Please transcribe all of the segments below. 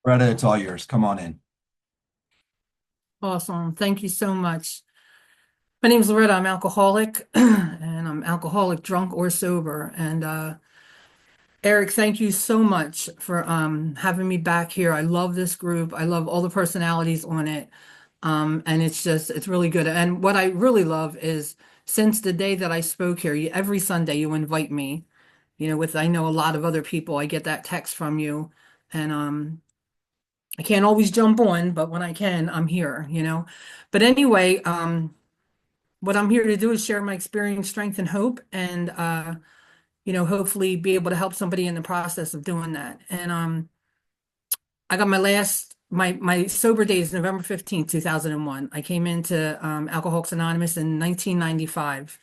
Loretta, it's all yours. Come on in. Awesome. Thank you so much. My name's Loretta. I'm alcoholic and I'm alcoholic, drunk or sober. And Eric, thank you so much for having me back here. I love this group. I love all the personalities on it. And it's really good. And what I really love is since the day that I spoke here, every Sunday you invite me, with I know a lot of other people. I get that text from you. And I can't always jump on, but when I can, I'm here. But anyway, what I'm here to do is share my experience, strength, and hope, and hopefully be able to help somebody in the process of doing that. And I got my sober days November 15th, 2001. I came into Alcoholics Anonymous in 1995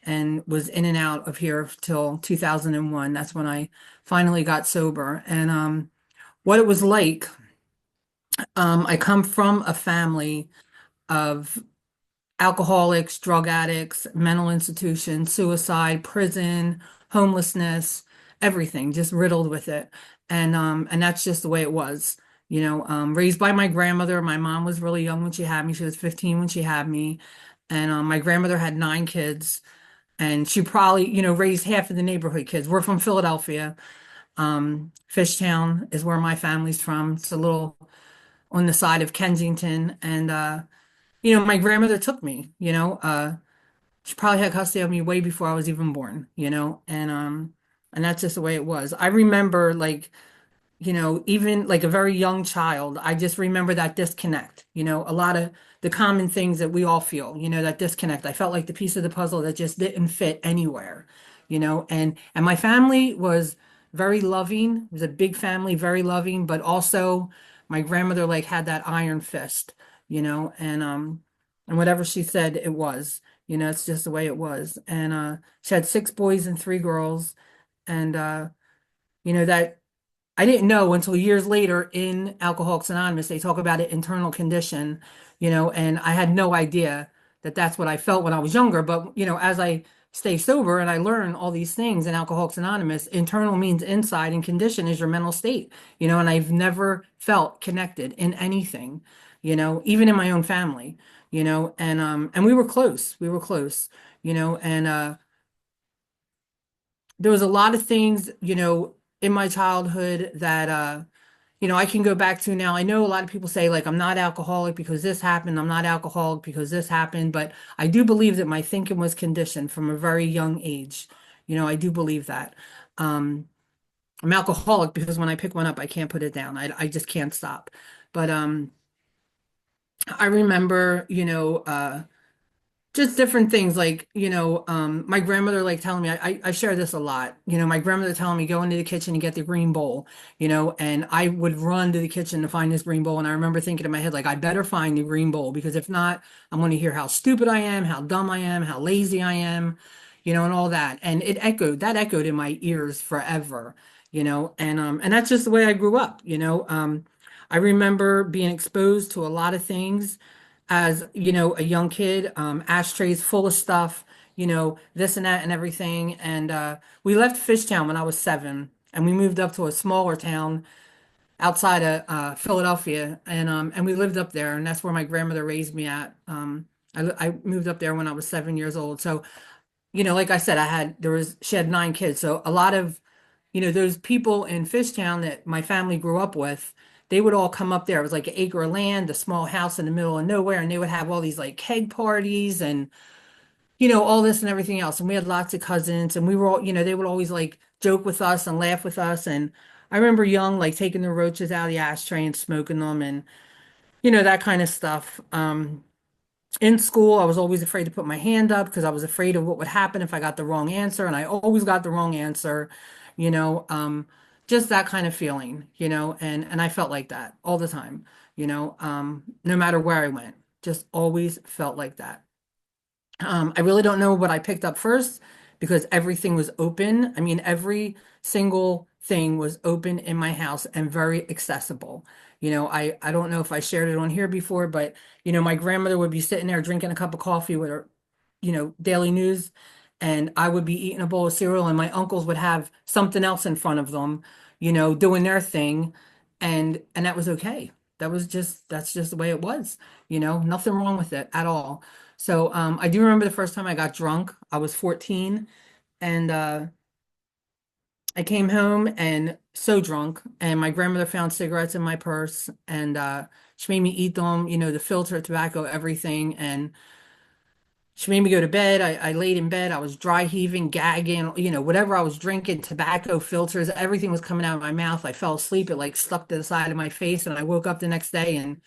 and was in and out of here till 2001. That's when I finally got sober. And what it was like, I come from a family of alcoholics, drug addicts, mental institutions, suicide, prison, homelessness, everything, just riddled with it. And that's just the way it was. Raised by my grandmother. My mom was really young when she had me. She was 15 when she had me. And my grandmother had 9 kids. And she probably, raised half of the neighborhood kids. We're from Philadelphia. Fishtown is where my family's from. It's a little on the side of Kensington. And my grandmother took me, she probably had custody of me way before I was even born, and that's just the way it was. I remember like, even like a very young child, I just remember that disconnect, a lot of the common things that we all feel, that disconnect. I felt like the piece of the puzzle that just didn't fit anywhere, and my family was very loving. It was a big family, very loving, but also my grandmother like had that iron fist, and whatever she said, it was. It's just the way it was. And she had 6 boys and 3 girls. And that I didn't know until years later in Alcoholics Anonymous, they talk about it internal condition, and I had no idea that that's what I felt when I was younger. But, as I stay sober and I learn all these things in Alcoholics Anonymous, internal means inside and condition is your mental state, and I've never felt connected in anything, even in my own family, and we were close. We were close, and there was a lot of things, in my childhood that I can go back to now. I know a lot of people say like I'm not alcoholic because this happened, I'm not alcoholic because this happened, but I do believe that my thinking was conditioned from a very young age. I do believe that. Um, I'm alcoholic because when I pick one up, I can't put it down. I just can't stop. But I remember, just different things like, my grandmother like telling me, I share this a lot, my grandmother telling me go into the kitchen and get the green bowl, and I would run to the kitchen to find this green bowl. And I remember thinking in my head, like, I better find the green bowl because if not, I'm going to hear how stupid I am, how dumb I am, how lazy I am, and all that. And that echoed in my ears forever, and that's just the way I grew up, I remember being exposed to a lot of things as a young kid, ashtrays full of stuff, this and that and everything. And we left Fishtown when I was 7, and we moved up to a smaller town outside of Philadelphia, and we lived up there, and that's where my grandmother raised me at. I moved up there when I was 7 years old. So like I said, she had 9 kids. So a lot of, those people in Fishtown that my family grew up with, they would all come up there. It was like an acre of land, a small house in the middle of nowhere, and they would have all these like keg parties and, all this and everything else. And we had lots of cousins, and we were all, they would always like joke with us and laugh with us. And I remember young, like taking the roaches out of the ashtray and smoking them and, that kind of stuff. In school, I was always afraid to put my hand up because I was afraid of what would happen if I got the wrong answer, and I always got the wrong answer, you know, um, just that kind of feeling, and I felt like that all the time, no matter where I went, just always felt like that. I really don't know what I picked up first because everything was open. I mean, every single thing was open in my house and very accessible. I don't know if I shared it on here before, but my grandmother would be sitting there drinking a cup of coffee with her, daily news, and I would be eating a bowl of cereal, and my uncles would have something else in front of them, doing their thing. and that was okay. That's just the way it was, nothing wrong with it at all. So I do remember the first time I got drunk. I was 14 and I came home and so drunk, and my grandmother found cigarettes in my purse, and she made me eat them, the filter, tobacco, everything, and she made me go to bed. I laid in bed. I was dry heaving, gagging, whatever I was drinking, tobacco filters, everything was coming out of my mouth. I fell asleep. It like stuck to the side of my face, and I woke up the next day, and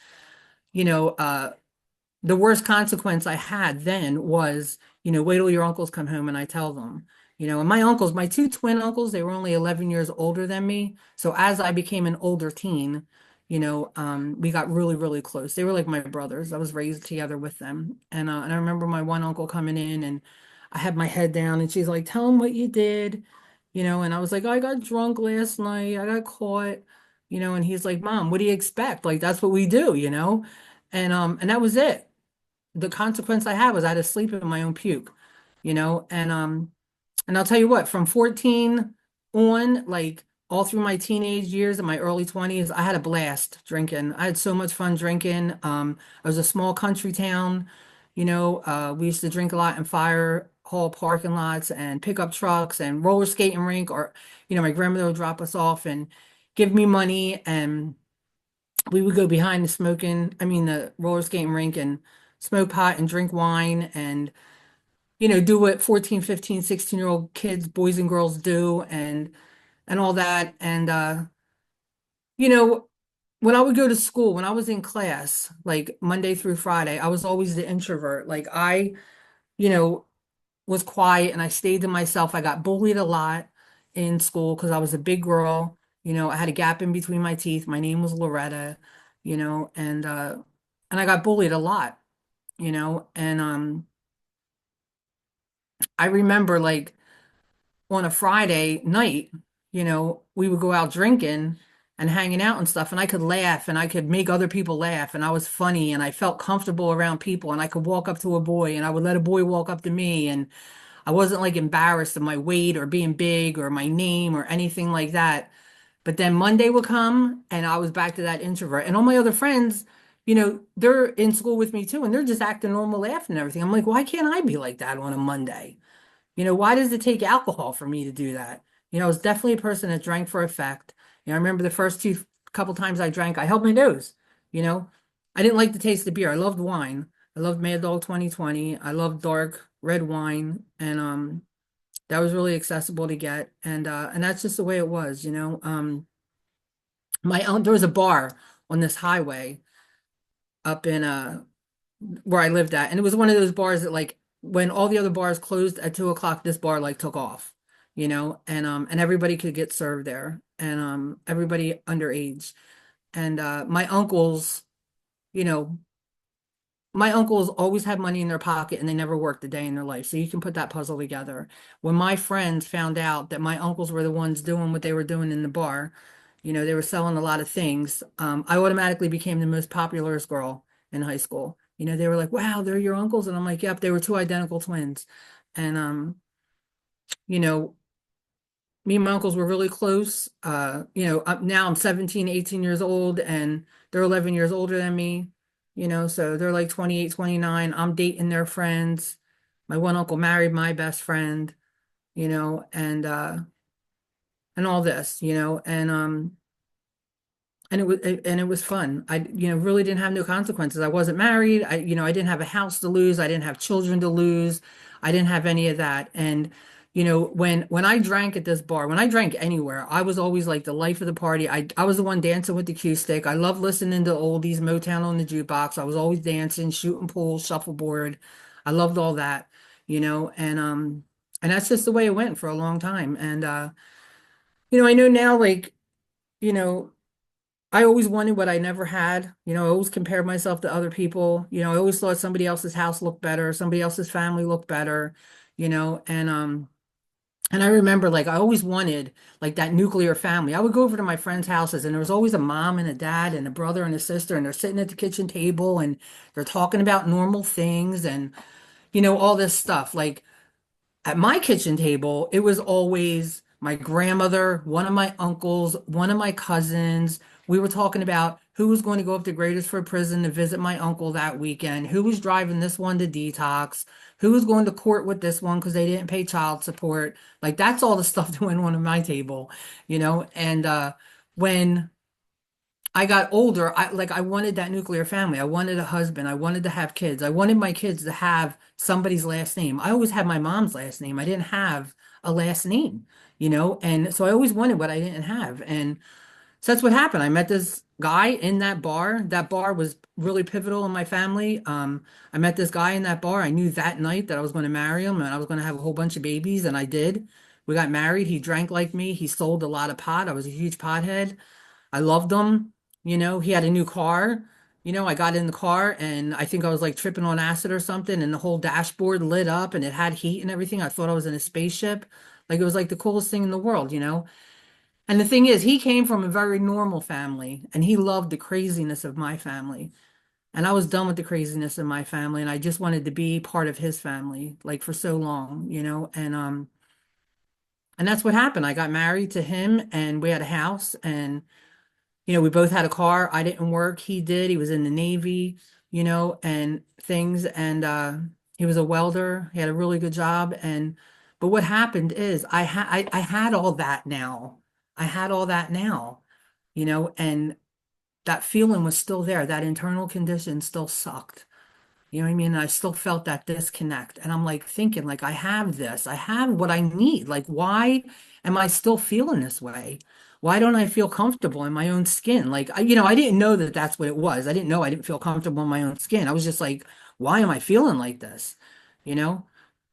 you know, uh, the worst consequence I had then was, wait till your uncles come home and I tell them, and my uncles, my two twin uncles, they were only 11 years older than me. So as I became an older teen, we got really, really close. They were like my brothers. I was raised together with them. And I remember my one uncle coming in and I had my head down and she's like, tell him what you did, and I was like, I got drunk last night. I got caught, and he's like, Mom, what do you expect? Like, that's what we do, and that was it. The consequence I had was I had to sleep in my own puke, and I'll tell you what, from 14 on, like all through my teenage years and my early 20s, I had a blast drinking. I had so much fun drinking. I was a small country town, we used to drink a lot in fire hall parking lots and pickup trucks and roller skating rink, or, my grandmother would drop us off and give me money, and we would go behind the roller skating rink and smoke pot and drink wine and, do what 14, 15, 16-year-old kids, boys and girls do and all that. And you know, when I would go to school, when I was in class, like Monday through Friday, I was always the introvert. Like you know, was quiet and I stayed to myself. I got bullied a lot in school because I was a big girl. I had a gap in between my teeth. My name was Loretta, and I got bullied a lot, and I remember like on a Friday night, we would go out drinking and hanging out and stuff, and I could laugh and I could make other people laugh, and I was funny and I felt comfortable around people, and I could walk up to a boy and I would let a boy walk up to me, and I wasn't like embarrassed of my weight or being big or my name or anything like that. But then Monday would come and I was back to that introvert. And all my other friends, they're in school with me too, and they're just acting normal, laughing and everything. I'm like, why can't I be like that on a Monday? Why does it take alcohol for me to do that? I was definitely a person that drank for effect. I remember the first two couple times I drank, I held my nose. You know, I didn't like the taste of beer. I loved wine. I loved Mad Dog 2020. I loved dark red wine, and that was really accessible to get, and that's just the way it was. There was a bar on this highway up in where I lived at. And it was one of those bars that like when all the other bars closed at 2 o'clock, this bar like took off, and everybody could get served there, and everybody underage. And you know, my uncles always had money in their pocket and they never worked a day in their life. So you can put that puzzle together. When my friends found out that my uncles were the ones doing what they were doing in the bar, they were selling a lot of things. I automatically became the most popularest girl in high school. They were like, wow, they're your uncles. And I'm like, yep, they were two identical twins. And, you know, me and my uncles were really close. Now I'm 17, 18 years old and they're 11 years older than me, so they're like 28, 29. I'm dating their friends. My one uncle married my best friend, and all this, and it was fun. I, really didn't have no consequences. I wasn't married. I didn't have a house to lose. I didn't have children to lose. I didn't have any of that. And, when I drank at this bar, when I drank anywhere, I was always like the life of the party. I was the one dancing with the cue stick. I love listening to oldies, Motown on the jukebox. I was always dancing, shooting pool, shuffleboard. I loved all that, and that's just the way it went for a long time. And I know now, like, you know, I always wanted what I never had. I always compared myself to other people. I always thought somebody else's house looked better, somebody else's family looked better, and I remember like I always wanted like that nuclear family. I would go over to my friends' houses and there was always a mom and a dad and a brother and a sister, and they're sitting at the kitchen table and they're talking about normal things and all this stuff. Like at my kitchen table, it was always my grandmother, one of my uncles, one of my cousins, We were talking about who was going to go up to Greatersford Prison to visit my uncle that weekend, who was driving this one to detox, who was going to court with this one because they didn't pay child support. Like that's all the stuff that went on at my table, And when I got older, I wanted that nuclear family. I wanted a husband. I wanted to have kids. I wanted my kids to have somebody's last name. I always had my mom's last name. I didn't have a last name, And so I always wanted what I didn't have. And so that's what happened. I met this guy in that bar. That bar was really pivotal in my family. I met this guy in that bar. I knew that night that I was going to marry him and I was going to have a whole bunch of babies, and I did. We got married. He drank like me. He sold a lot of pot. I was a huge pothead. I loved him. He had a new car. I got in the car and I think I was like tripping on acid or something, and the whole dashboard lit up and it had heat and everything. I thought I was in a spaceship. Like it was like the coolest thing in the world. And the thing is, he came from a very normal family and he loved the craziness of my family. And I was done with the craziness of my family and I just wanted to be part of his family like for so long. And that's what happened. I got married to him and we had a house, and we both had a car. I didn't work. He did. He was in the Navy, and things. And he was a welder. He had a really good job. But what happened is I had all that now. I had all that now, and that feeling was still there. That internal condition still sucked. You know what I mean? I still felt that disconnect. And I'm like thinking, like, I have this, I have what I need. Like, why am I still feeling this way? Why don't I feel comfortable in my own skin? Like, I didn't know that that's what it was. I didn't know I didn't feel comfortable in my own skin. I was just like, why am I feeling like this? You know?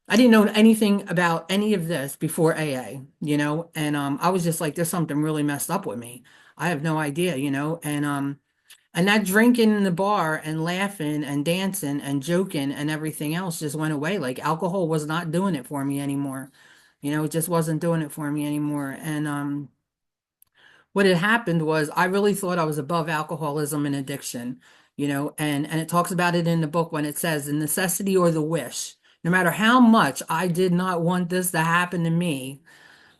I didn't know anything about any of this before AA, And I was just like, there's something really messed up with me. I have no idea, and that drinking in the bar and laughing and dancing and joking and everything else just went away. Like alcohol was not doing it for me anymore. It just wasn't doing it for me anymore. And what had happened was I really thought I was above alcoholism and addiction, and it talks about it in the book when it says the necessity or the wish. No matter how much I did not want this to happen to me,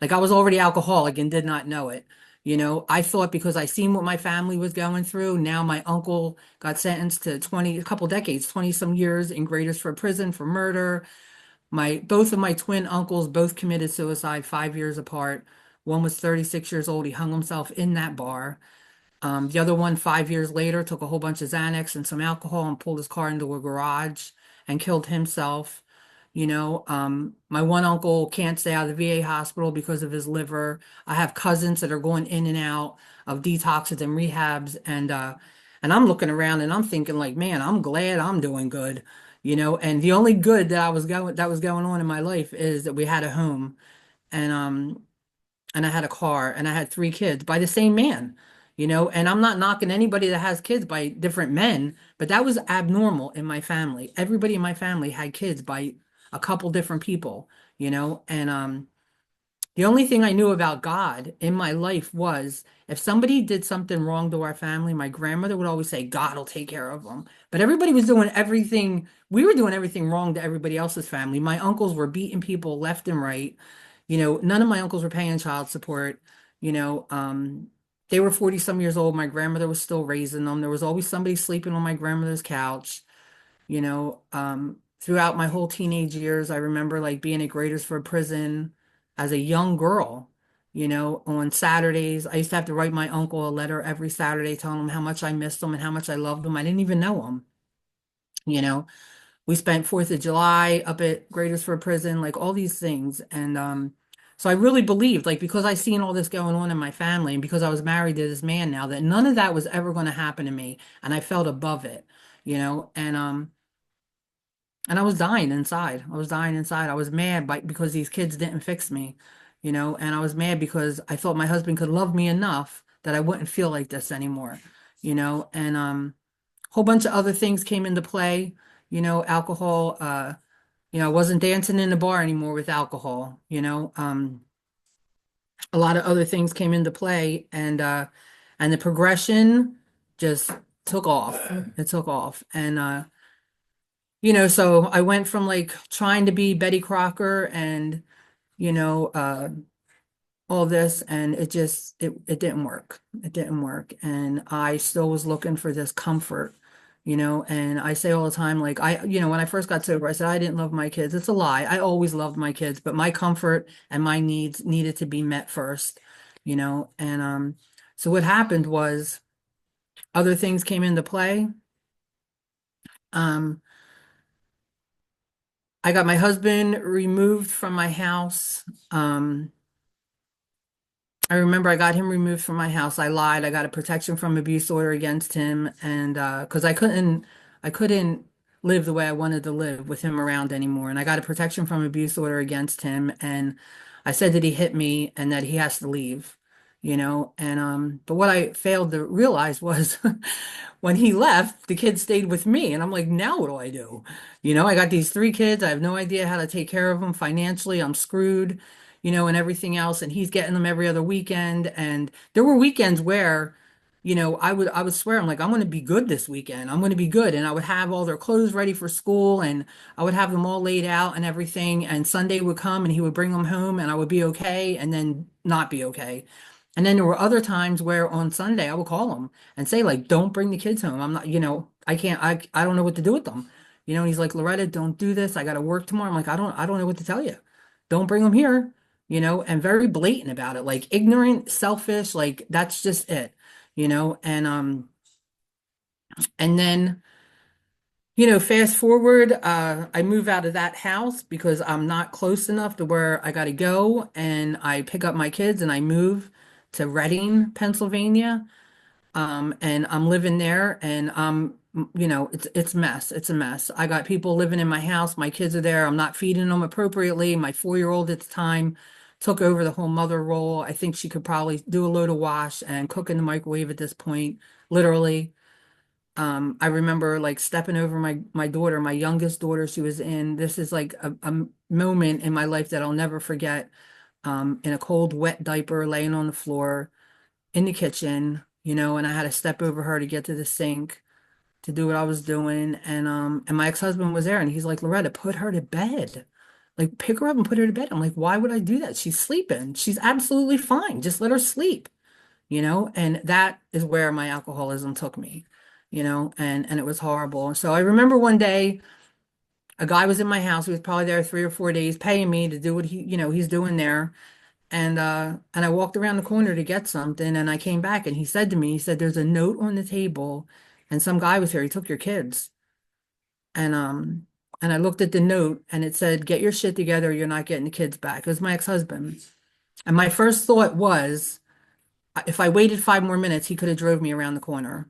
like I was already alcoholic and did not know it. I thought because I seen what my family was going through, now my uncle got sentenced to 20, a couple decades, 20 some years in Greatersford Prison for murder. Both of my twin uncles both committed suicide 5 years apart. One was 36 years old. He hung himself in that bar. The other one, 5 years later, took a whole bunch of Xanax and some alcohol and pulled his car into a garage and killed himself. My one uncle can't stay out of the VA hospital because of his liver. I have cousins that are going in and out of detoxes and rehabs, and I'm looking around and I'm thinking like, man, I'm glad I'm doing good. And the only good that was going on in my life is that we had a home, and and I had a car and I had three kids by the same man, and I'm not knocking anybody that has kids by different men, but that was abnormal in my family. Everybody in my family had kids by a couple different people, and the only thing I knew about God in my life was if somebody did something wrong to our family, my grandmother would always say, God will take care of them. But everybody was doing everything, we were doing everything wrong to everybody else's family. My uncles were beating people left and right. None of my uncles were paying child support. You know, um, they were 40 some years old. My grandmother was still raising them. There was always somebody sleeping on my grandmother's couch. Throughout my whole teenage years, I remember like being at Greatersford Prison as a young girl. On Saturdays, I used to have to write my uncle a letter every Saturday telling him how much I missed him and how much I loved him. I didn't even know him. You know, we spent 4th of July up at Greatersford Prison, like all these things. And so I really believed, like, because I seen all this going on in my family and because I was married to this man now, that none of that was ever going to happen to me. And I felt above it, and I was dying inside. I was dying inside. I was mad because these kids didn't fix me, and I was mad because I thought my husband could love me enough that I wouldn't feel like this anymore, and whole bunch of other things came into play, alcohol, I wasn't dancing in the bar anymore with alcohol, a lot of other things came into play, and the progression just took off. It took off. And so I went from like trying to be Betty Crocker and, you know, uh all this, and it didn't work. It didn't work. And I still was looking for this comfort, and I say all the time, like when I first got sober, I said I didn't love my kids. It's a lie. I always loved my kids, but my comfort and my needs needed to be met first, and so what happened was other things came into play. Um, I got my husband removed from my house. I remember I got him removed from my house. I lied. I got a protection from abuse order against him, and because I couldn't live the way I wanted to live with him around anymore. And I got a protection from abuse order against him, and I said that he hit me and that he has to leave, And but what I failed to realize was when he left, the kids stayed with me, and I'm like, now what do I do? I got these three kids. I have no idea how to take care of them financially. I'm screwed, and everything else. And he's getting them every other weekend. And there were weekends where, I would swear, I'm like, I'm going to be good this weekend. I'm going to be good. And I would have all their clothes ready for school and I would have them all laid out and everything. And Sunday would come and he would bring them home and I would be okay and then not be okay. And then there were other times where on Sunday I would call him and say, like, don't bring the kids home. I'm not, I can't, I don't know what to do with them. And he's like, Loretta, don't do this. I got to work tomorrow. I'm like, I don't know what to tell you. Don't bring them here, and very blatant about it, like ignorant, selfish, like that's just it, and then, fast forward, I move out of that house because I'm not close enough to where I got to go, and I pick up my kids and I move to Reading, Pennsylvania. And I'm living there and it's mess. It's a mess. I got people living in my house. My kids are there. I'm not feeding them appropriately. My 4-year-old at the time took over the whole mother role. I think she could probably do a load of wash and cook in the microwave at this point, literally. I remember like stepping over my daughter, my youngest daughter, she was in, this is like a moment in my life that I'll never forget. In a cold, wet diaper laying on the floor in the kitchen, and I had to step over her to get to the sink to do what I was doing. And my ex-husband was there and he's like, Loretta, put her to bed. Like pick her up and put her to bed. I'm like, why would I do that? She's sleeping. She's absolutely fine. Just let her sleep, and that is where my alcoholism took me, and it was horrible. So I remember one day a guy was in my house. He was probably there 3 or 4 days paying me to do what he's doing there. And I walked around the corner to get something and I came back and he said to me, he said, there's a note on the table and some guy was here. He took your kids. And and I looked at the note and it said, get your shit together, you're not getting the kids back. It was my ex-husband. And my first thought was, if I waited 5 more minutes, he could have drove me around the corner.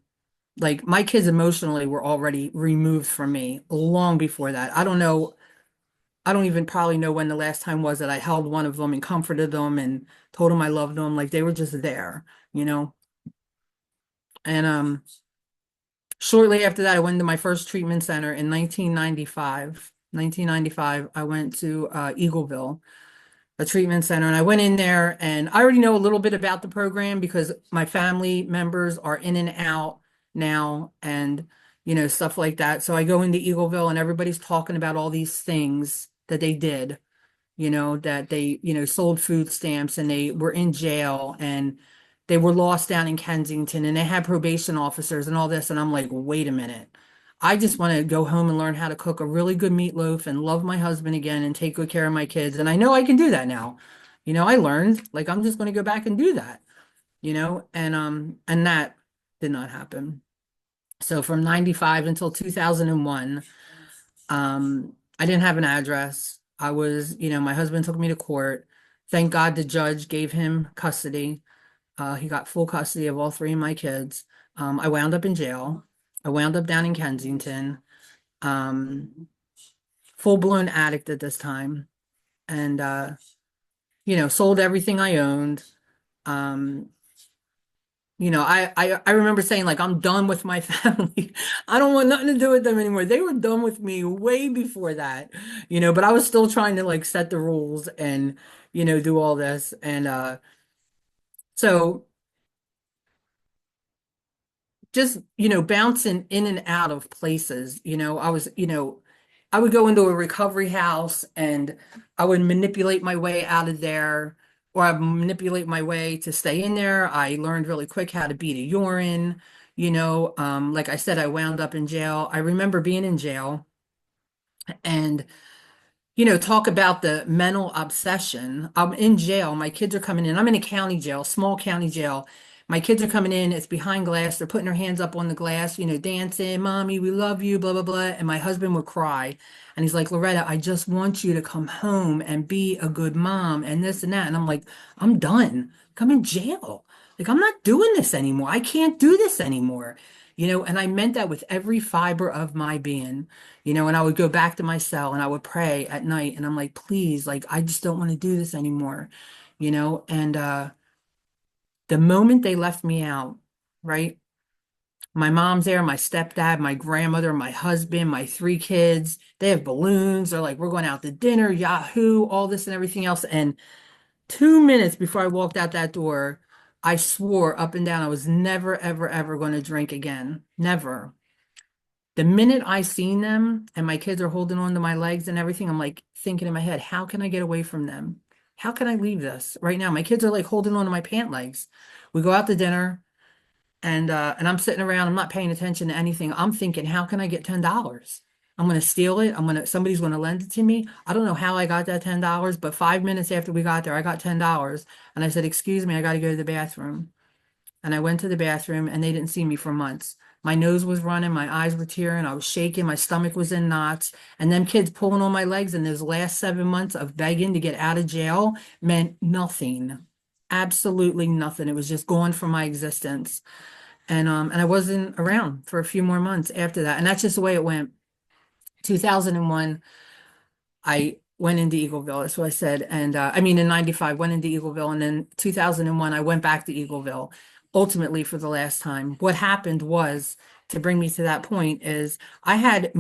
Like my kids emotionally were already removed from me long before that. I don't even probably know when the last time was that I held one of them and comforted them and told them I loved them. Like they were just there, you know? And shortly after that, I went to my first treatment center in 1995. 1995, I went to Eagleville, a treatment center, and I went in there and I already know a little bit about the program because my family members are in and out now and stuff like that. So I go into Eagleville and everybody's talking about all these things that they did, that they, sold food stamps and they were in jail and they were lost down in Kensington and they had probation officers and all this. And I'm like, wait a minute. I just want to go home and learn how to cook a really good meatloaf and love my husband again and take good care of my kids. And I know I can do that now. I learned, like, I'm just going to go back and do that, and that did not happen. So from 95 until 2001, I didn't have an address. I was, my husband took me to court. Thank God the judge gave him custody. He got full custody of all three of my kids. I wound up in jail. I wound up down in Kensington, um, full-blown addict at this time, and sold everything I owned. Um, I remember saying like I'm done with my family. I don't want nothing to do with them anymore. They were done with me way before that, but I was still trying to like set the rules and do all this. And so just bouncing in and out of places. I would go into a recovery house and I would manipulate my way out of there. or I manipulate my way to stay in there. I learned really quick how to beat a urine. Like I said, I wound up in jail. I remember being in jail and talk about the mental obsession. I'm in jail. My kids are coming in. I'm in a county jail, small county jail. My kids are coming in. It's behind glass. They're putting their hands up on the glass, dancing, Mommy, we love you, blah, blah, blah. And my husband would cry. And he's like, Loretta, I just want you to come home and be a good mom and this and that. And I'm like, I'm done. I'm in jail. Like, I'm not doing this anymore. I can't do this anymore. And I meant that with every fiber of my being. And I would go back to my cell and I would pray at night and I'm like, please, like, I just don't want to do this anymore, and the moment they left me out, right? My mom's there, my stepdad, my grandmother, my husband, my three kids, they have balloons. They're like, we're going out to dinner, Yahoo, all this and everything else. And 2 minutes before I walked out that door, I swore up and down I was never, ever, ever going to drink again. Never. The minute I seen them and my kids are holding on to my legs and everything, I'm like thinking in my head, how can I get away from them? How can I leave this right now? My kids are like holding on to my pant legs. We go out to dinner and I'm sitting around, I'm not paying attention to anything. I'm thinking, how can I get $10? I'm gonna steal it. Somebody's gonna lend it to me. I don't know how I got that $10, but 5 minutes after we got there, I got $10. And I said, excuse me, I gotta go to the bathroom. And I went to the bathroom and they didn't see me for months. My nose was running, my eyes were tearing, I was shaking, my stomach was in knots. And them kids pulling on my legs in those last 7 months of begging to get out of jail meant nothing. Absolutely nothing. It was just gone from my existence. And I wasn't around for a few more months after that. And that's just the way it went. 2001, I went into Eagleville. That's what I said. And I mean, in 95, went into Eagleville. And then 2001, I went back to Eagleville, ultimately for the last time. What happened was, to bring me to that point, is I had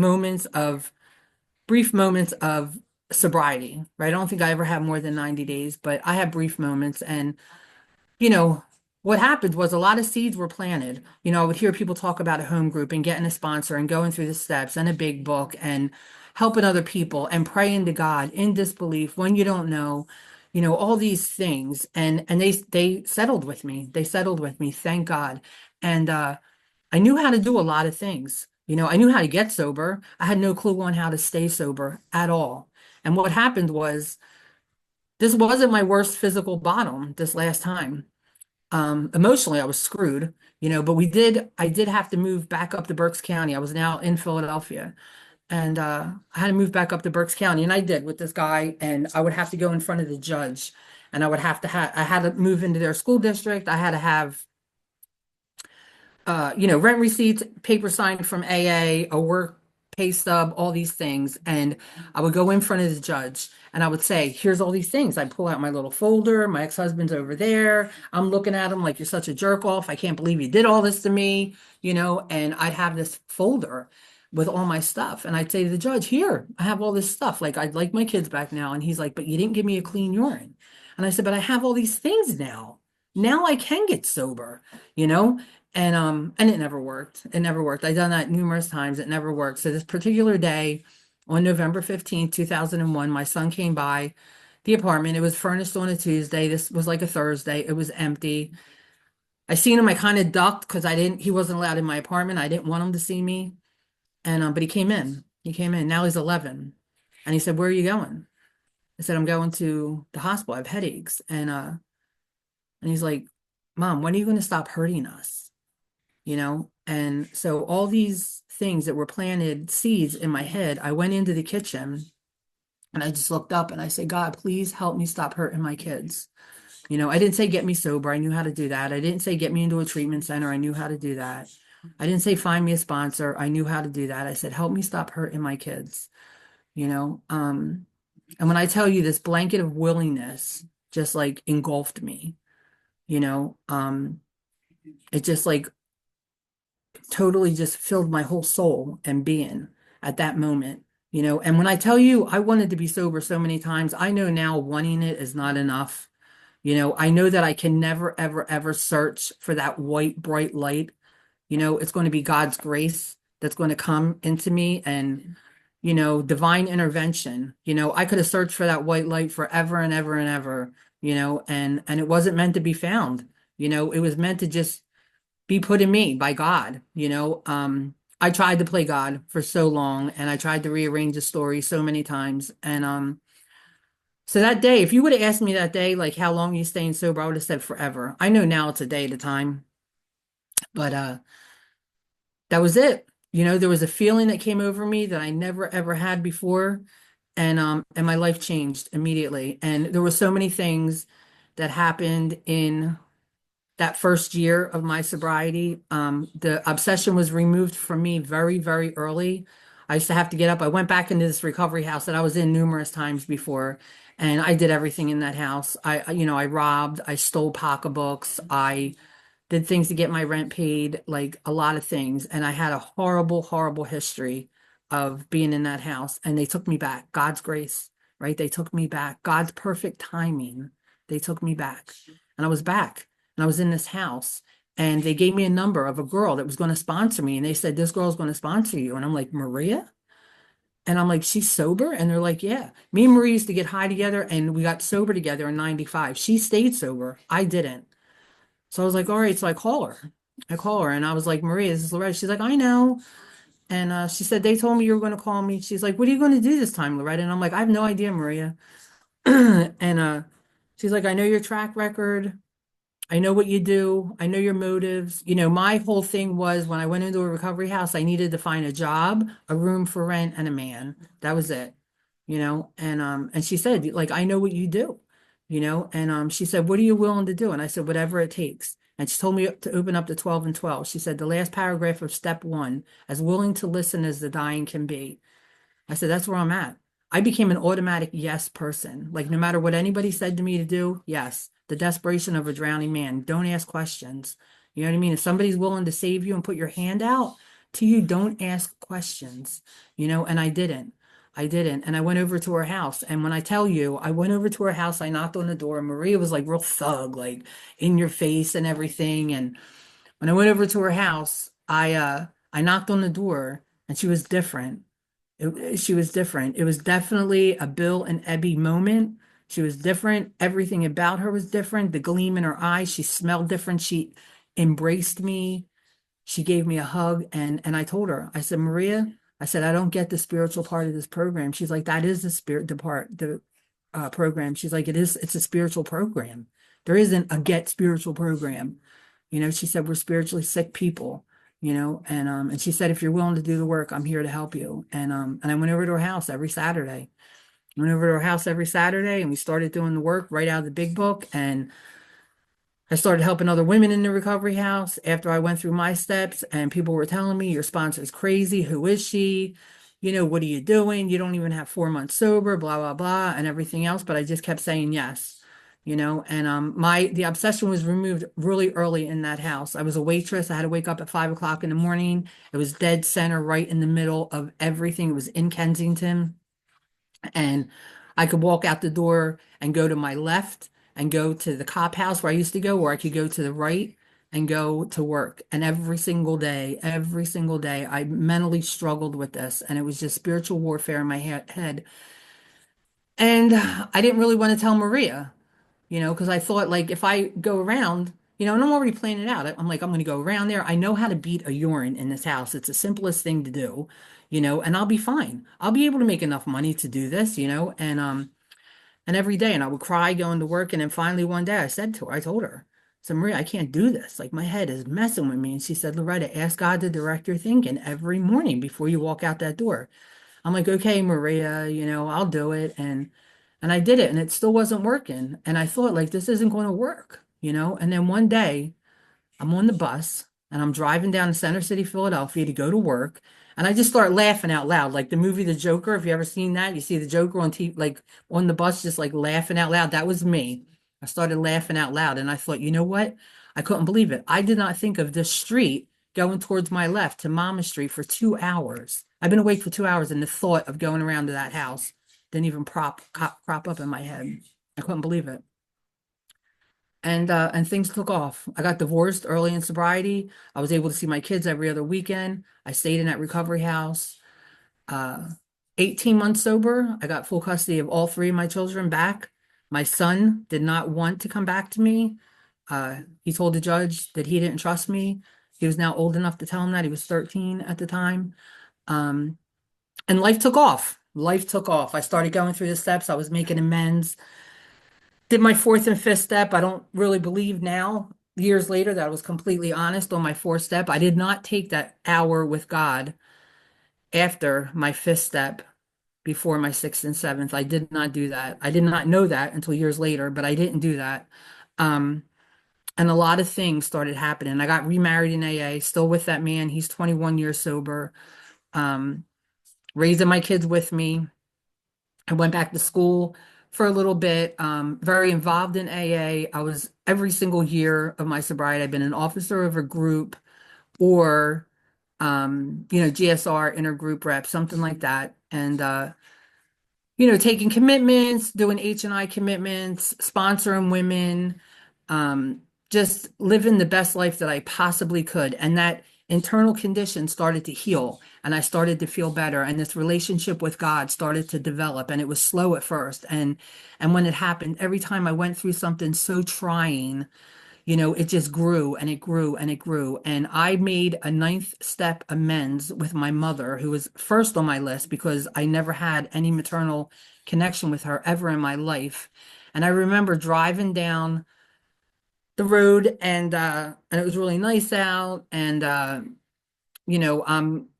brief moments of sobriety, right? I don't think I ever had more than 90 days, but I had brief moments. And you know, what happened was a lot of seeds were planted. I would hear people talk about a home group and getting a sponsor and going through the steps and a big book and helping other people and praying to God in disbelief when you don't know, all these things. And they settled with me. They settled with me, thank God. And I knew how to do a lot of things. I knew how to get sober. I had no clue on how to stay sober at all. And what happened was this wasn't my worst physical bottom this last time. Emotionally, I was screwed, but I did have to move back up to Berks County. I was now in Philadelphia and I had to move back up to Berks County and I did with this guy and I would have to go in front of the judge and I had to move into their school district. I had to have rent receipts, paper signed from AA, a work pay stub, all these things. And I would go in front of the judge and I would say, here's all these things. I pull out my little folder. My ex-husband's over there. I'm looking at him like, you're such a jerk off. I can't believe you did all this to me, and I'd have this folder with all my stuff. And I'd say to the judge, here, I have all this stuff. Like, I'd like my kids back now. And he's like, but you didn't give me a clean urine. And I said, but I have all these things now. Now I can get sober, you know? And it never worked. It never worked. I've done that numerous times. It never worked. So this particular day on November 15th, 2001, my son came by the apartment. It was furnished on a Tuesday. This was like a Thursday. It was empty. I seen him. I kind of ducked because he wasn't allowed in my apartment. I didn't want him to see me. But he came in. He came in. Now he's 11. And he said, where are you going? I said, I'm going to the hospital. I have headaches. And he's like, Mom, when are you going to stop hurting us? And so all these things that were planted seeds in my head, I went into the kitchen and I just looked up and I said, God, please help me stop hurting my kids. I didn't say get me sober. I knew how to do that. I didn't say get me into a treatment center. I knew how to do that. I didn't say find me a sponsor. I knew how to do that. I said, help me stop hurting my kids, and when I tell you this blanket of willingness just like engulfed me, it just like totally just filled my whole soul and being at that moment, And when I tell you I wanted to be sober so many times, I know now wanting it is not enough. I know that I can never, ever, ever search for that white, bright light. It's going to be God's grace that's going to come into me and, divine intervention. I could have searched for that white light forever and ever and ever, and it wasn't meant to be found. It was meant to just be put in me by God. I tried to play God for so long, and I tried to rearrange the story so many times. And so that day, if you would have asked me that day, like how long you staying sober, I would have said forever. I know now it's a day at a time, but that was it. There was a feeling that came over me that I never ever had before, and my life changed immediately. And there were so many things that happened in that first year of my sobriety. The obsession was removed from me very, very early. I used to have to get up. I went back into this recovery house that I was in numerous times before, and I did everything in that house. I robbed, I stole pocketbooks, I did things to get my rent paid, like a lot of things. And I had a horrible, horrible history of being in that house. And they took me back. God's grace, right? They took me back. God's perfect timing. They took me back. And I was back. And I was in this house. And they gave me a number of a girl that was going to sponsor me. And they said, this girl's going to sponsor you. And I'm like, Maria? And I'm like, she's sober? And they're like, yeah. Me and Maria used to get high together and we got sober together in 95. She stayed sober. I didn't. So I was like, all right. So I call her. I call her and I was like, Maria, this is Loretta. She's like, I know. And she said, they told me you were going to call me. She's like, what are you going to do this time, Loretta? And I'm like, I have no idea, Maria. And she's like, I know your track record. I know what you do. I know your motives. My whole thing was when I went into a recovery house, I needed to find a job, a room for rent, and a man. That was it. And she said, like, I know what you do, and she said, what are you willing to do? And I said, whatever it takes. And she told me to open up to 12 and 12. She said, the last paragraph of step one, as willing to listen as the dying can be. I said, that's where I'm at. I became an automatic yes person. Like, no matter what anybody said to me to do, yes. The desperation of a drowning man. Don't ask questions. You know what I mean? If somebody's willing to save you and put your hand out to you, don't ask questions, and I didn't. I didn't. And I went over to her house. And when I tell you, I went over to her house, I knocked on the door. Maria was like real thug, like in your face and everything. And when I went over to her house, I knocked on the door and she was different. She was different. It was definitely a Bill and Ebby moment. She was different. Everything about her was different. The gleam in her eyes, she smelled different. She embraced me. She gave me a hug, and I told her, I said, Maria, I said, I don't get the spiritual part of this program. She's like, that is the spirit, the program. She's like, it's a spiritual program. There isn't a get spiritual program. She said, we're spiritually sick people, and she said, if you're willing to do the work, I'm here to help you. And I went over to her house every Saturday. Went over to her house every Saturday and we started doing the work right out of the big book. And I started helping other women in the recovery house after I went through my steps, and people were telling me, your sponsor's crazy. Who is she? What are you doing? You don't even have 4 months sober, blah, blah, blah, and everything else. But I just kept saying yes, and the obsession was removed really early in that house. I was a waitress. I had to wake up at 5 o'clock in the morning. It was dead center, right in the middle of everything. It was in Kensington. And I could walk out the door and go to my left and go to the cop house where I used to go, or I could go to the right and go to work. And every single day, I mentally struggled with this. And it was just spiritual warfare in my head. And I didn't really want to tell Maria, because I thought, like, if I go around, and I'm already planning it out. I'm like, I'm going to go around there. I know how to beat a urine in this house. It's the simplest thing to do, and I'll be fine. I'll be able to make enough money to do this, and every day, and I would cry going to work. And then finally one day I told her, so Maria, I can't do this. Like, my head is messing with me. And she said, Loretta, ask God to direct your thinking every morning before you walk out that door. I'm like, okay, Maria, I'll do it. And I did it and it still wasn't working. And I thought, like, this isn't going to work, And then one day I'm on the bus and I'm driving down to Center City, Philadelphia to go to work. And I just start laughing out loud, like the movie The Joker. If you ever seen that, you see the Joker on TV, like on the bus, just like laughing out loud. That was me. I started laughing out loud and I thought, you know what? I couldn't believe it. I did not think of this street going towards my left to Mama Street for 2 hours. I've been awake for 2 hours and the thought of going around to that house didn't even crop up in my head. I couldn't believe it. And things took off. I got divorced early in sobriety. I was able to see my kids every other weekend. I stayed in that recovery house. Uh, 18 months sober, I got full custody of all three of my children back. My son did not want to come back to me. He told the judge that he didn't trust me. He was now old enough to tell him that. He was 13 at the time. Um, and life took off. Life took off. I started going through the steps. I was making amends. Did my fourth and fifth step. I don't really believe now, years later, that I was completely honest on my fourth step. I did not take that hour with God after my fifth step before my sixth and seventh. I did not do that. I did not know that until years later, but I didn't do that. Um, and a lot of things started happening. I got remarried in AA, still with that man. He's 21 years sober, um, raising my kids with me. I went back to school for a little bit, very involved in AA. I was every single year of my sobriety, I've been an officer of a group or, GSR, intergroup rep, something like that. And, taking commitments, doing H&I commitments, sponsoring women, um, just living the best life that I possibly could. And that internal condition started to heal and I started to feel better. And this relationship with God started to develop. And it was slow at first. And when it happened, every time I went through something so trying, it just grew and it grew and it grew. And I made a ninth step amends with my mother, who was first on my list because I never had any maternal connection with her ever in my life. And I remember driving down the road and it was really nice out. And I'm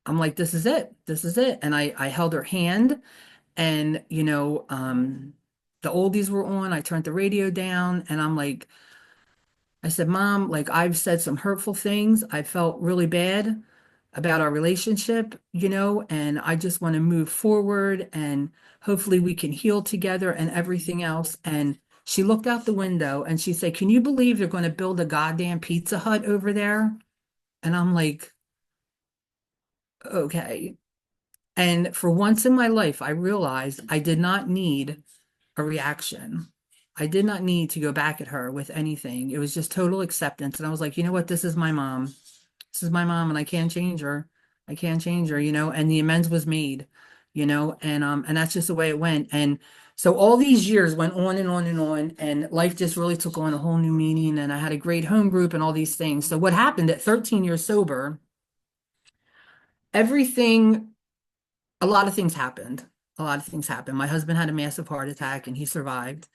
like, this is it. This is it. And I held her hand and the oldies were on. I turned the radio down and I'm like, I said, Mom, like I've said some hurtful things. I felt really bad about our relationship, and I just want to move forward and hopefully we can heal together and everything else. And she looked out the window and she said, Can you believe they're going to build a goddamn Pizza Hut over there? And I'm like, okay. And for once in my life, I realized I did not need a reaction. I did not need to go back at her with anything. It was just total acceptance. And I was like, you know what? This is my mom. This is my mom, and I can't change her. I can't change her, and the amends was made, and that's just the way it went. And so all these years went on and on and on, and life just really took on a whole new meaning. And I had a great home group and all these things. So what happened at 13 years sober, everything, a lot of things happened. A lot of things happened. My husband had a massive heart attack and he survived.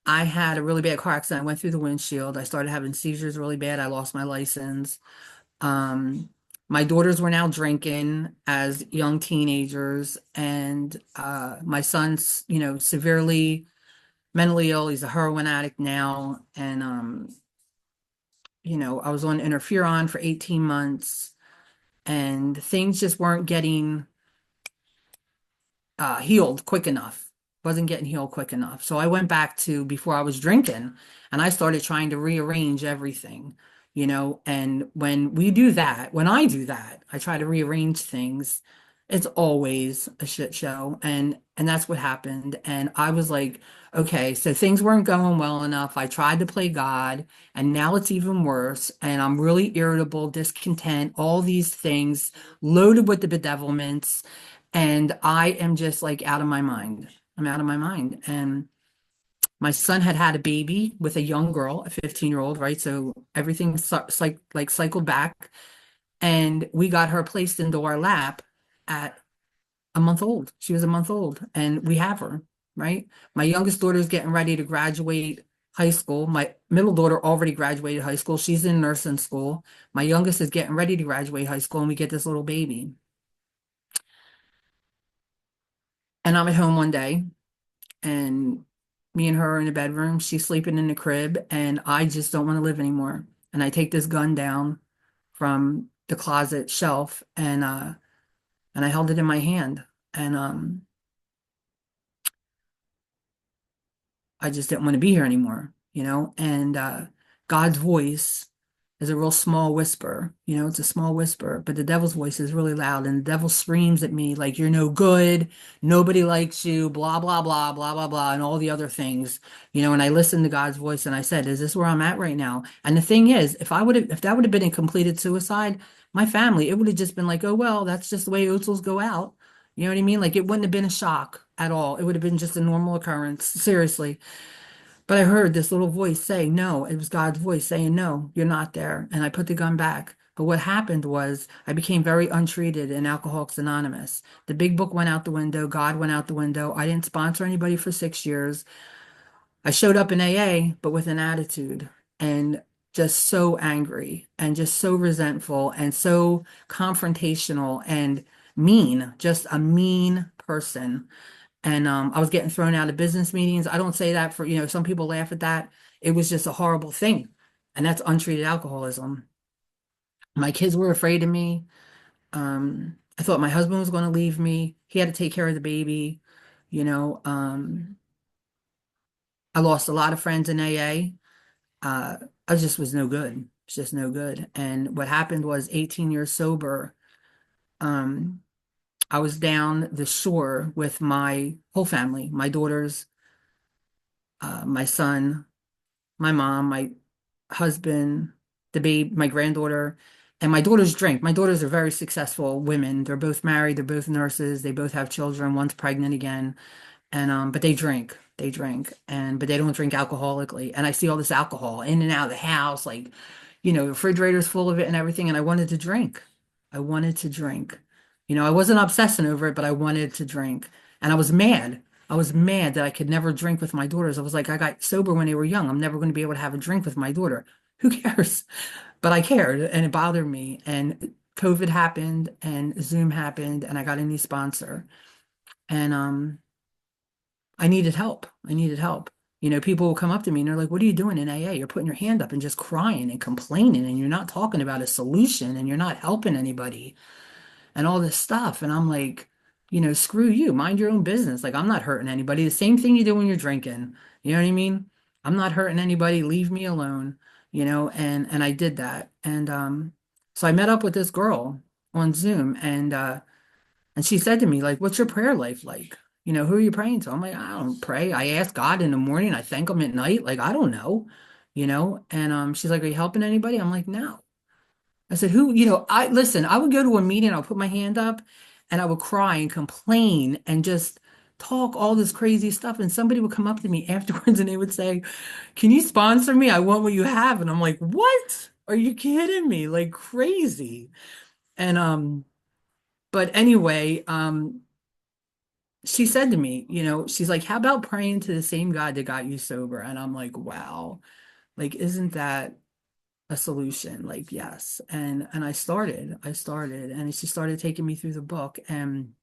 I had a really bad car accident. I went through the windshield. I started having seizures really bad. I lost my license. Um, my daughters were now drinking as young teenagers, and my son's, severely mentally ill. He's a heroin addict now. And I was on interferon for 18 months, and things just weren't getting healed quick enough. Wasn't getting healed quick enough. So I went back to before I was drinking and I started trying to rearrange everything, and when I do that, I try to rearrange things. It's always a shit show. And that's what happened. And I was like, okay, so things weren't going well enough. I tried to play God and now it's even worse. And I'm really irritable, discontent, all these things loaded with the bedevilments. And I am just like out of my mind. I'm out of my mind. And my son had had a baby with a young girl, a 15-year-old, right? So everything cycled back. And we got her placed into our lap at a month old. She was a month old, and we have her, right? My youngest daughter is getting ready to graduate high school. My middle daughter already graduated high school. She's in nursing school. My youngest is getting ready to graduate high school, and we get this little baby. And I'm at home one day, and me and her are in the bedroom. She's sleeping in the crib, and I just don't want to live anymore. And I take this gun down from the closet shelf, and I held it in my hand, and I just didn't want to be here anymore, and God's voice is a real small whisper, it's a small whisper, but the devil's voice is really loud, and the devil screams at me like, you're no good, nobody likes you, blah, blah, blah, blah, blah, blah, and all the other things, and I listened to God's voice and I said, is this where I'm at right now? And the thing is, if that would have been a completed suicide, my family, it would have just been like, oh, well, that's just the way Otzels go out. You know what I mean? Like it wouldn't have been a shock at all. It would have been just a normal occurrence, seriously. But I heard this little voice say, no, it was God's voice saying, no, you're not there. And I put the gun back. But what happened was I became very untreated in Alcoholics Anonymous. The big book went out the window. God went out the window. I didn't sponsor anybody for 6 years. I showed up in AA, but with an attitude and just so angry and just so resentful and so confrontational and mean, just a mean person. And I was getting thrown out of business meetings. I don't say that for, some people laugh at that. It was just a horrible thing. And that's untreated alcoholism. My kids were afraid of me. I thought my husband was going to leave me. He had to take care of the baby. You know, I lost a lot of friends in AA. Uh, I just was no good. It's just no good. And what happened was 18 years sober. Um, I was down the shore with my whole family, my daughters, my son, my mom, my husband, the babe, my granddaughter, and my daughters drink. My daughters are very successful women. They're both married, they're both nurses, they both have children, one's pregnant again. And but they drink. They drink. But they don't drink alcoholically. And I see all this alcohol in and out of the house, like, the refrigerator's full of it and everything. And I wanted to drink. I wanted to drink. I wasn't obsessing over it, but I wanted to drink. And I was mad. I was mad that I could never drink with my daughters. I was like, I got sober when they were young. I'm never going to be able to have a drink with my daughter. Who cares? But I cared and it bothered me. And COVID happened and Zoom happened and I got a new sponsor. And I needed help. I needed help. People will come up to me and they're like, what are you doing in AA? You're putting your hand up and just crying and complaining, and you're not talking about a solution and you're not helping anybody and all this stuff. And I'm like, screw you, mind your own business. Like, I'm not hurting anybody. The same thing you do when you're drinking. You know what I mean? I'm not hurting anybody. Leave me alone, and I did that. And so I met up with this girl on Zoom, and she said to me, like, what's your prayer life like? Who are you praying to? I'm like, I don't pray. I ask God in the morning. I thank him at night. Like, I don't know, And she's like, are you helping anybody? I'm like, no. I said, who, listen, I would go to a meeting, I'll put my hand up and I would cry and complain and just talk all this crazy stuff. And somebody would come up to me afterwards and they would say, can you sponsor me? I want what you have. And I'm like, what? Are you kidding me? Like crazy. And but anyway, she said to me, she's like, how about praying to the same God that got you sober? And I'm like, wow, like, isn't that a solution? Like, yes. And I started, and she started taking me through the book and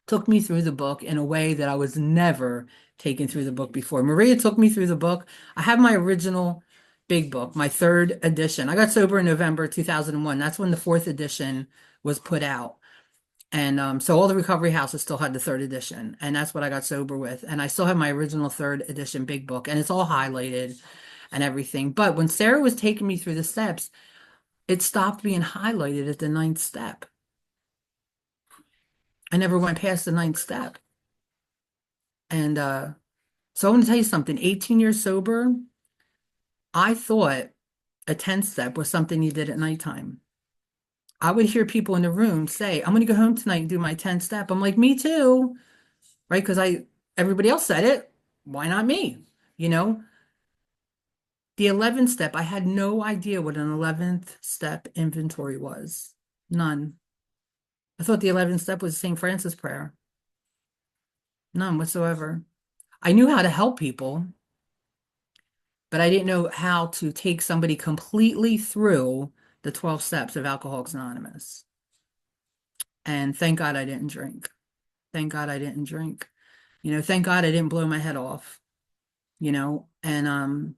took me through the book in a way that I was never taken through the book before. Maria took me through the book. I have my original big book, my third edition. I got sober in November 2001. That's when the fourth edition was put out. And so all the recovery houses still had the third edition, and that's what I got sober with. And I still have my original third edition big book, and it's all highlighted and everything. But when Sarah was taking me through the steps, it stopped being highlighted at the ninth step. I never went past the ninth step. And so I want to tell you something. 18 years sober, I thought a 10th step was something you did at nighttime. I would hear people in the room say, I'm going to go home tonight and do my 10th step. I'm like, me too. Right? Because everybody else said it. Why not me? You know, the 11th step, I had no idea what an 11th step inventory was. None. I thought the 11th step was St. Francis prayer. None whatsoever. I knew how to help people, but I didn't know how to take somebody completely through the 12 steps of Alcoholics Anonymous. And thank God I didn't drink. Thank God I didn't drink. Thank God I didn't blow my head off, and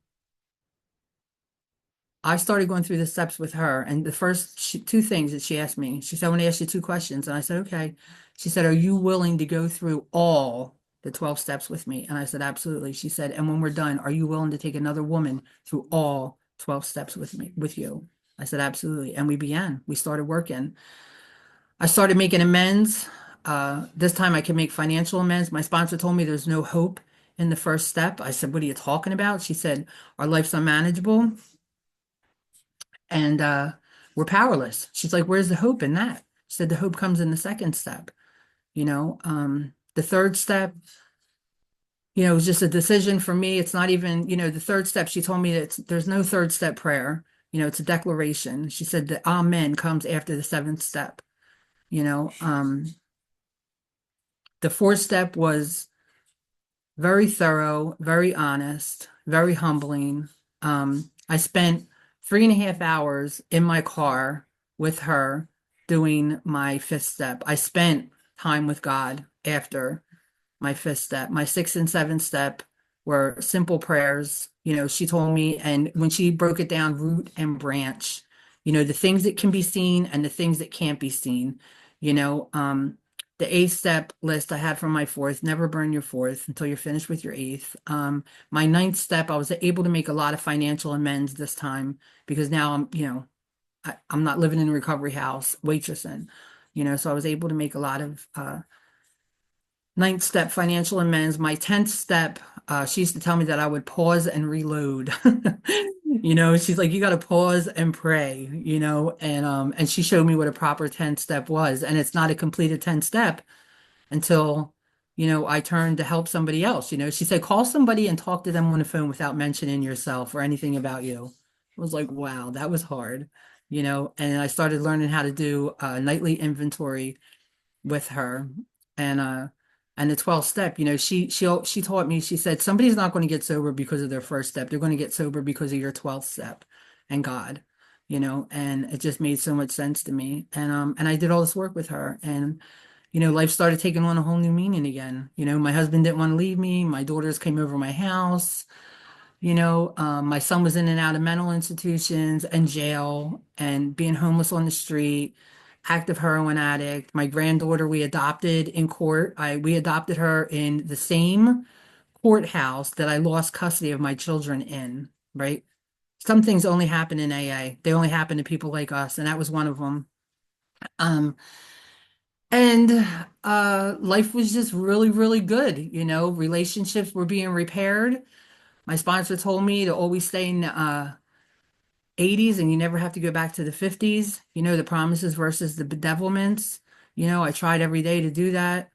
I started going through the steps with her. And the first two things that she asked me, she said, I want to ask you two questions. And I said, okay. She said, are you willing to go through all the 12 steps with me? And I said, absolutely. She said, and when we're done, are you willing to take another woman through all 12 steps with you? I said, absolutely. And we started working. I started making amends. This time I can make financial amends. My sponsor told me there's no hope in the first step. I said, what are you talking about? She said, our life's unmanageable and we're powerless. She's like, where's the hope in that? She said, the hope comes in the second step. The third step, it was just a decision for me. It's not even, the third step, she told me that there's no third step prayer. It's a declaration. She said that amen comes after the seventh step. You know, the fourth step was very thorough, very honest, very humbling. I spent 3.5 hours in my car with her doing my fifth step. I spent time with God after my fifth step. My sixth and seventh step were simple prayers. She told me, and when she broke it down, root and branch, the things that can be seen and the things that can't be seen. You know, um, the eighth step list I had from my fourth, never burn your fourth until you're finished with your eighth. My ninth step, I was able to make a lot of financial amends this time because now I'm not living in a recovery house waitressing, so I was able to make a lot of ninth step, financial amends. My 10th step, she used to tell me that I would pause and reload. She's like, you got to pause and pray, and she showed me what a proper 10th step was. And it's not a completed 10th step until, I turned to help somebody else. She said, call somebody and talk to them on the phone without mentioning yourself or anything about you. I was like, wow, that was hard, and I started learning how to do a nightly inventory with her. And the 12th step, she taught me, she said, somebody's not going to get sober because of their first step. They're going to get sober because of your 12th step and God, and it just made so much sense to me. And I did all this work with her, and life started taking on a whole new meaning again. My husband didn't want to leave me. My daughters came over my house. My son was in and out of mental institutions and jail and being homeless on the street, active heroin addict. My granddaughter we adopted in court. We adopted her in the same courthouse that I lost custody of my children in, right? Some things only happen in AA. They only happen to people like us, and that was one of them. Um, and life was just really, really good. Relationships were being repaired. My sponsor told me to always stay in the 80s and you never have to go back to the 50s. The promises versus the bedevilments. I tried every day to do that.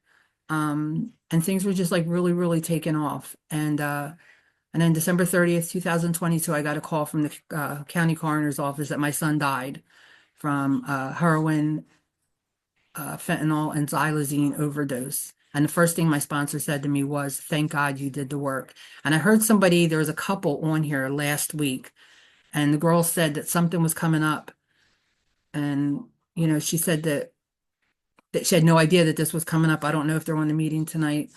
And things were just like really, really taking off. And then December 30th, 2022, I got a call from the county coroner's office that my son died from heroin, fentanyl, and xylazine overdose. And the first thing my sponsor said to me was, thank God you did the work. And I heard there was a couple on here last week, and the girl said that something was coming up. And, she said that she had no idea that this was coming up. I don't know if they're on the meeting tonight.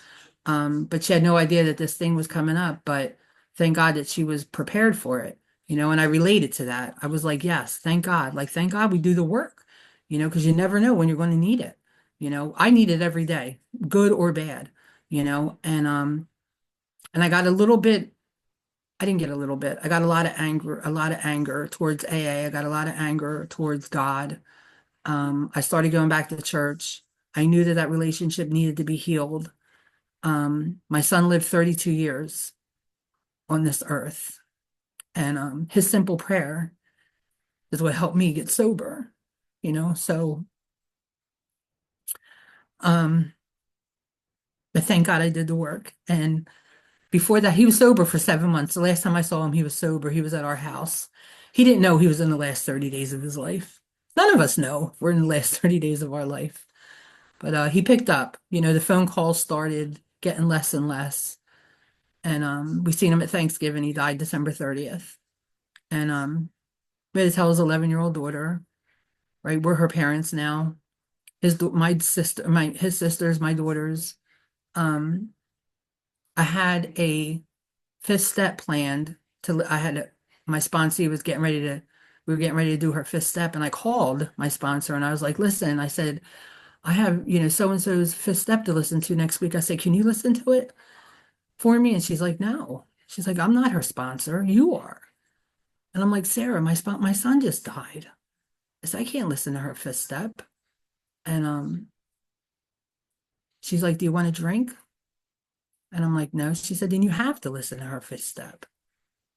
But she had no idea that this thing was coming up. But thank God that she was prepared for it, and I related to that. I was like, yes, thank God. Like, thank God we do the work, because you never know when you're going to need it. I need it every day, good or bad, and I got a little bit, I didn't get a little bit. I got a lot of anger towards AA. I got a lot of anger towards God. I started going back to church. I knew that that relationship needed to be healed. My son lived 32 years on this earth, and his simple prayer is what helped me get sober, so um, but thank God I did the work. And before that, he was sober for 7 months. The last time I saw him, he was sober. He was at our house. He didn't know he was in the last 30 days of his life. None of us know we're in the last 30 days of our life. But he picked up. The phone calls started getting less and less. And we seen him at Thanksgiving. He died December 30th. And we had to tell his 11-year-old daughter, right? We're her parents now. His sisters, my daughters. Um, I had a fifth step planned my sponsor was getting ready to, we were getting ready to do her fifth step. And I called my sponsor and I was like, listen, I said, I have, so-and-so's fifth step to listen to next week. I said, can you listen to it for me? And she's like, no. She's like, I'm not her sponsor. You are. And I'm like, Sarah, my son just died. I said, I can't listen to her fifth step. And she's like, do you want a drink? And I'm like, no. She said, then you have to listen to her fifth step.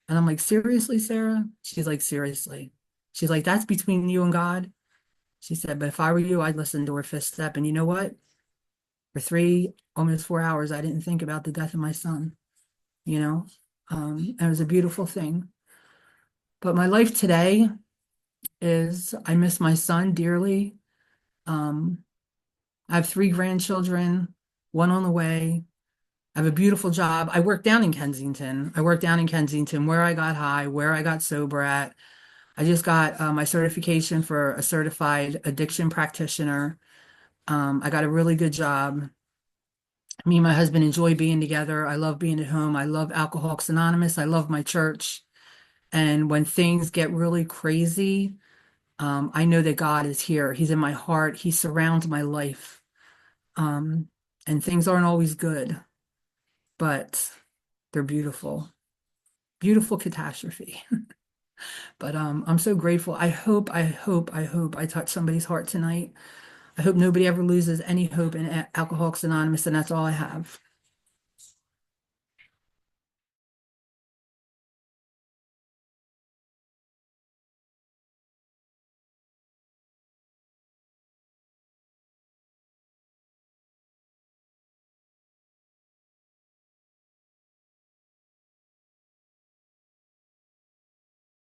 And I'm like, seriously, Sarah? She's like, seriously. She's like, that's between you and God. She said, but if I were you, I'd listen to her fifth step. And you know what? for 3, almost 4 hours, I didn't think about the death of my son, you know? And it was a beautiful thing. But my life today is I miss my son dearly. Um, I have 3 grandchildren, one on the way. I have a beautiful job. I work down in Kensington. I work down in Kensington where I got high, where I got sober at. I just got my certification for a certified addiction practitioner. I got a really good job. Me and my husband enjoy being together. I love being at home. I love Alcoholics Anonymous. I love my church. And when things get really crazy, I know that God is here. He's in my heart. He surrounds my life. Um, and things aren't always good, but they're beautiful. Beautiful catastrophe. But I'm so grateful. I hope I touch somebody's heart tonight. I hope nobody ever loses any hope in Alcoholics Anonymous, and that's all I have.